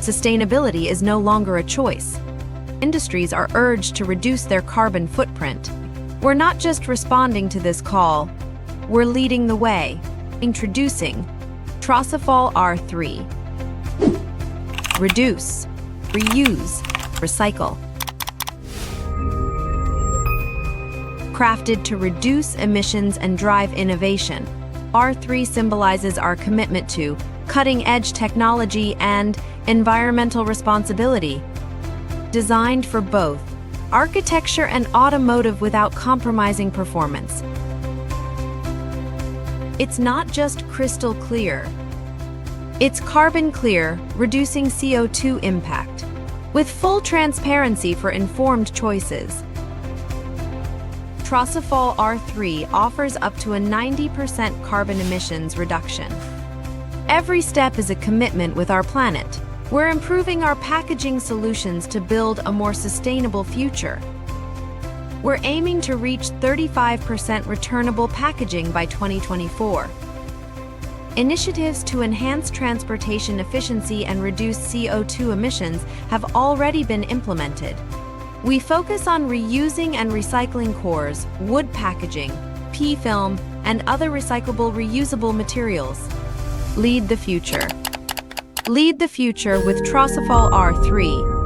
sustainability is no longer a choice. Industries are urged to reduce their carbon footprint. We're not just responding to this call, we're leading the way. Introducing Trosifol R3. Reduce, reuse, recycle. Crafted to reduce emissions and drive innovation, R3 symbolizes our commitment to cutting-edge technology and environmental responsibility. Designed for both architecture and automotive without compromising performance. It's not just crystal clear. It's carbon clear, reducing CO2 impact, with full transparency for informed choices. Trosifol R3 offers up to a 90% carbon emissions reduction. Every step is a commitment with our planet. We're improving our packaging solutions to build a more sustainable future. We're aiming to reach 35% returnable packaging by 2024. Initiatives to enhance transportation efficiency and reduce CO2 emissions have already been implemented. We focus on reusing and recycling cores, wood packaging, P-film, and other recyclable, reusable materials. Lead the future. Lead the future with Trosifol R3.